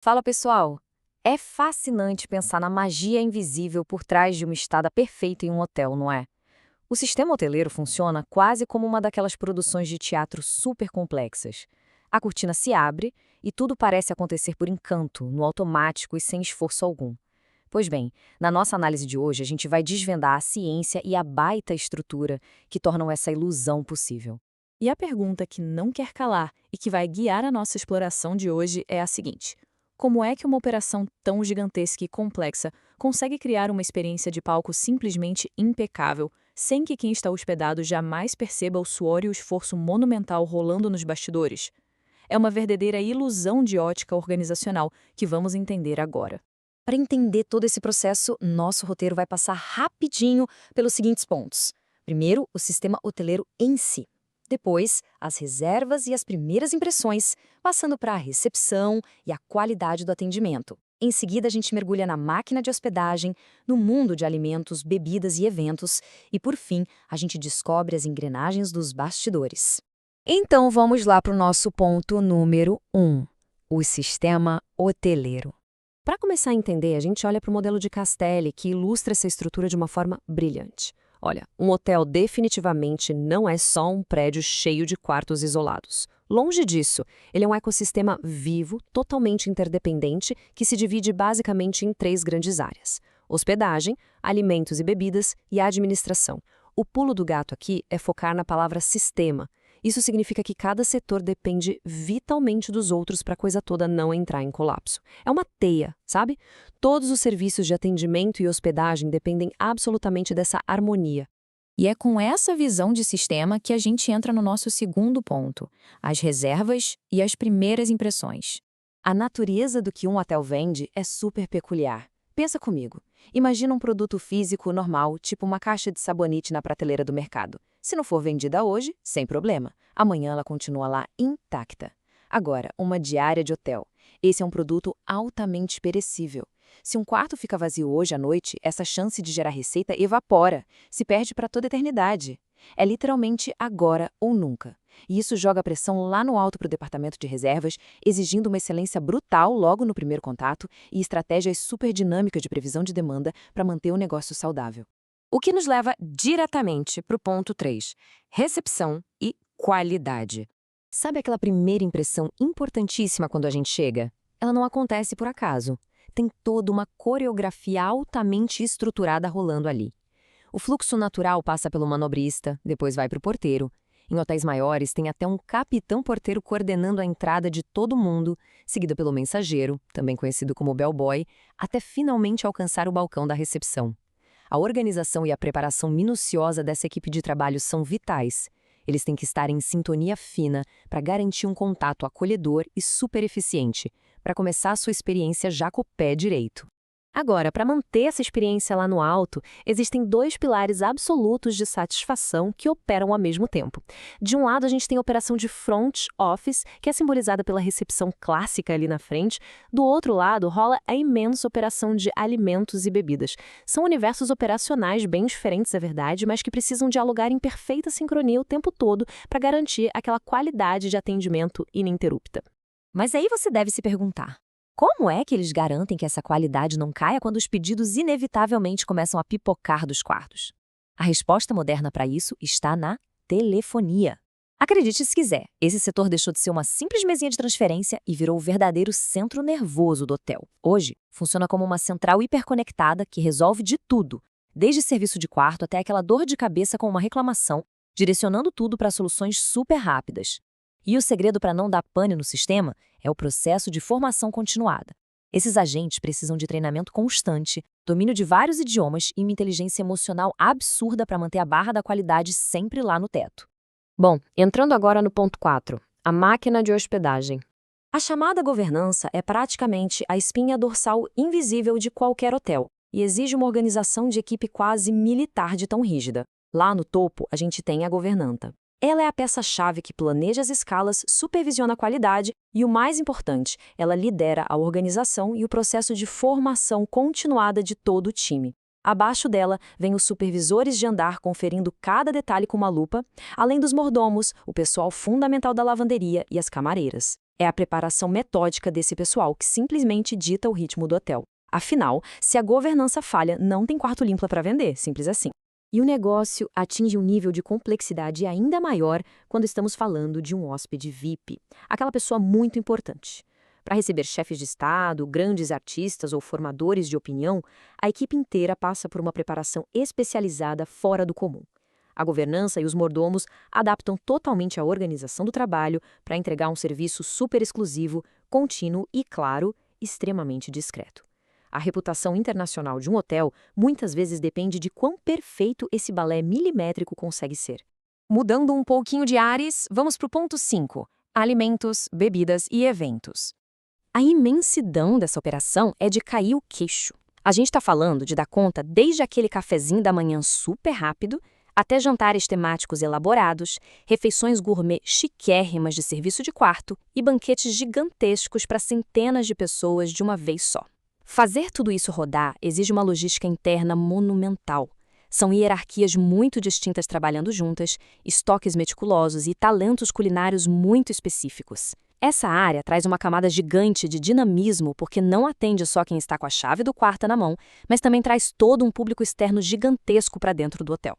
Fala pessoal! É fascinante pensar na magia invisível por trás de uma estada perfeita em um hotel, não é? O sistema hoteleiro funciona quase como uma daquelas produções de teatro super complexas. A cortina se abre e tudo parece acontecer por encanto, no automático e sem esforço algum. Pois bem, na nossa análise de hoje a gente vai desvendar a ciência e a baita estrutura que tornam essa ilusão possível. E a pergunta que não quer calar e que vai guiar a nossa exploração de hoje é a seguinte: como é que uma operação tão gigantesca e complexa consegue criar uma experiência de palco simplesmente impecável, sem que quem está hospedado jamais perceba o suor e o esforço monumental rolando nos bastidores? É uma verdadeira ilusão de ótica organizacional que vamos entender agora. Para entender todo esse processo, nosso roteiro vai passar rapidinho pelos seguintes pontos. Primeiro, o sistema hoteleiro em si. Depois, as reservas e as primeiras impressões, passando para a recepção e a qualidade do atendimento. Em seguida, a gente mergulha na máquina de hospedagem, no mundo de alimentos, bebidas e eventos, e por fim, a gente descobre as engrenagens dos bastidores. Então, vamos lá para o nosso ponto número 1, o sistema hoteleiro. Para começar a entender, a gente olha para o modelo de Castelli, que ilustra essa estrutura de uma forma brilhante. Olha, um hotel definitivamente não é só um prédio cheio de quartos isolados. Longe disso, ele é um ecossistema vivo, totalmente interdependente, que se divide basicamente em 3 grandes áreas: hospedagem, alimentos e bebidas e administração. O pulo do gato aqui é focar na palavra sistema. Isso significa que cada setor depende vitalmente dos outros para a coisa toda não entrar em colapso. É uma teia, sabe? Todos os serviços de atendimento e hospedagem dependem absolutamente dessa harmonia. E é com essa visão de sistema que a gente entra no nosso segundo ponto: as reservas e as primeiras impressões. A natureza do que um hotel vende é super peculiar. Pensa comigo. Imagina um produto físico normal, tipo uma caixa de sabonete na prateleira do mercado. Se não for vendida hoje, sem problema. Amanhã ela continua lá intacta. Agora, uma diária de hotel. Esse é um produto altamente perecível. Se um quarto fica vazio hoje à noite, essa chance de gerar receita evapora, se perde para toda a eternidade. É literalmente agora ou nunca. E isso joga a pressão lá no alto para o departamento de reservas, exigindo uma excelência brutal logo no primeiro contato e estratégias super dinâmicas de previsão de demanda para manter o negócio saudável. O que nos leva diretamente para o ponto 3, recepção e qualidade. Sabe aquela primeira impressão importantíssima quando a gente chega? Ela não acontece por acaso. Tem toda uma coreografia altamente estruturada rolando ali. O fluxo natural passa pelo manobrista, depois vai para o porteiro. Em hotéis maiores, tem até um capitão porteiro coordenando a entrada de todo mundo, seguido pelo mensageiro, também conhecido como bellboy, até finalmente alcançar o balcão da recepção. A organização e a preparação minuciosa dessa equipe de trabalho são vitais. Eles têm que estar em sintonia fina para garantir um contato acolhedor e super eficiente, para começar a sua experiência já com o pé direito. Agora, para manter essa experiência lá no alto, existem 2 pilares absolutos de satisfação que operam ao mesmo tempo. De um lado, a gente tem a operação de front office, que é simbolizada pela recepção clássica ali na frente. Do outro lado, rola a imensa operação de alimentos e bebidas. São universos operacionais bem diferentes, é verdade, mas que precisam dialogar em perfeita sincronia o tempo todo para garantir aquela qualidade de atendimento ininterrupta. Mas aí você deve se perguntar: como é que eles garantem que essa qualidade não caia quando os pedidos inevitavelmente começam a pipocar dos quartos? A resposta moderna para isso está na telefonia. Acredite se quiser, esse setor deixou de ser uma simples mesinha de transferência e virou o verdadeiro centro nervoso do hotel. Hoje, funciona como uma central hiperconectada que resolve de tudo, desde serviço de quarto até aquela dor de cabeça com uma reclamação, direcionando tudo para soluções super rápidas. E o segredo para não dar pane no sistema é o processo de formação continuada. Esses agentes precisam de treinamento constante, domínio de vários idiomas e uma inteligência emocional absurda para manter a barra da qualidade sempre lá no teto. Bom, entrando agora no ponto 4, a máquina de hospedagem. A chamada governança é praticamente a espinha dorsal invisível de qualquer hotel e exige uma organização de equipe quase militar de tão rígida. Lá no topo, a gente tem a governanta. Ela é a peça-chave que planeja as escalas, supervisiona a qualidade e, o mais importante, ela lidera a organização e o processo de formação continuada de todo o time. Abaixo dela, vem os supervisores de andar conferindo cada detalhe com uma lupa, além dos mordomos, o pessoal fundamental da lavanderia e as camareiras. É a preparação metódica desse pessoal que simplesmente dita o ritmo do hotel. Afinal, se a governança falha, não tem quarto limpo para vender, simples assim. E o negócio atinge um nível de complexidade ainda maior quando estamos falando de um hóspede VIP, aquela pessoa muito importante. Para receber chefes de Estado, grandes artistas ou formadores de opinião, a equipe inteira passa por uma preparação especializada fora do comum. A governança e os mordomos adaptam totalmente a organização do trabalho para entregar um serviço super exclusivo, contínuo e, claro, extremamente discreto. A reputação internacional de um hotel muitas vezes depende de quão perfeito esse balé milimétrico consegue ser. Mudando um pouquinho de ares, vamos para o ponto 5: alimentos, bebidas e eventos. A imensidão dessa operação é de cair o queixo. A gente está falando de dar conta desde aquele cafezinho da manhã super rápido, até jantares temáticos elaborados, refeições gourmet chiquérrimas de serviço de quarto e banquetes gigantescos para centenas de pessoas de uma vez só. Fazer tudo isso rodar exige uma logística interna monumental. São hierarquias muito distintas trabalhando juntas, estoques meticulosos e talentos culinários muito específicos. Essa área traz uma camada gigante de dinamismo porque não atende só quem está com a chave do quarto na mão, mas também traz todo um público externo gigantesco para dentro do hotel.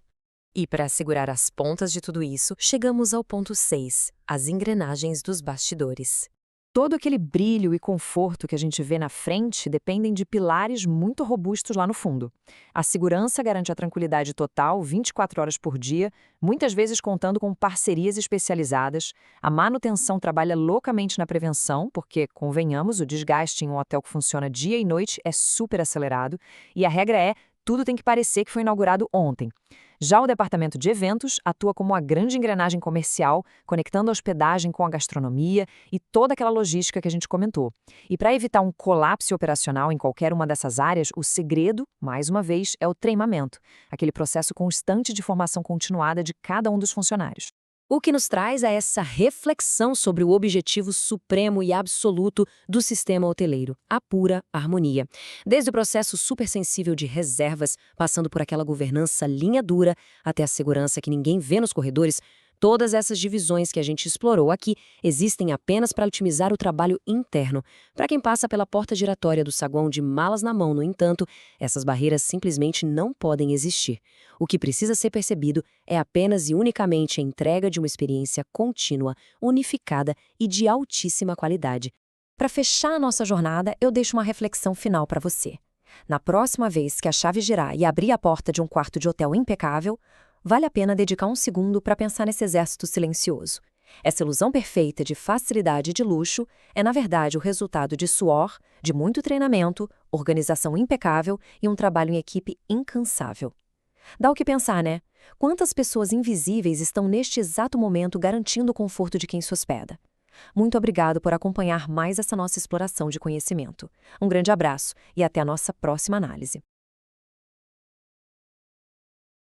E para segurar as pontas de tudo isso, chegamos ao ponto 6, as engrenagens dos bastidores. Todo aquele brilho e conforto que a gente vê na frente dependem de pilares muito robustos lá no fundo. A segurança garante a tranquilidade total 24 horas por dia, muitas vezes contando com parcerias especializadas. A manutenção trabalha loucamente na prevenção, porque, convenhamos, o desgaste em um hotel que funciona dia e noite é super acelerado. E a regra é, tudo tem que parecer que foi inaugurado ontem. Já o departamento de eventos atua como uma grande engrenagem comercial, conectando a hospedagem com a gastronomia e toda aquela logística que a gente comentou. E para evitar um colapso operacional em qualquer uma dessas áreas, o segredo, mais uma vez, é o treinamento, aquele processo constante de formação continuada de cada um dos funcionários. O que nos traz a essa reflexão sobre o objetivo supremo e absoluto do sistema hoteleiro, a pura harmonia. Desde o processo supersensível de reservas, passando por aquela governança linha dura, até a segurança que ninguém vê nos corredores, todas essas divisões que a gente explorou aqui existem apenas para otimizar o trabalho interno. Para quem passa pela porta giratória do saguão de malas na mão, no entanto, essas barreiras simplesmente não podem existir. O que precisa ser percebido é apenas e unicamente a entrega de uma experiência contínua, unificada e de altíssima qualidade. Para fechar a nossa jornada, eu deixo uma reflexão final para você. Na próxima vez que a chave girar e abrir a porta de um quarto de hotel impecável, vale a pena dedicar um segundo para pensar nesse exército silencioso. Essa ilusão perfeita de facilidade e de luxo é, na verdade, o resultado de suor, de muito treinamento, organização impecável e um trabalho em equipe incansável. Dá o que pensar, né? Quantas pessoas invisíveis estão neste exato momento garantindo o conforto de quem se hospeda? Muito obrigado por acompanhar mais essa nossa exploração de conhecimento. Um grande abraço e até a nossa próxima análise.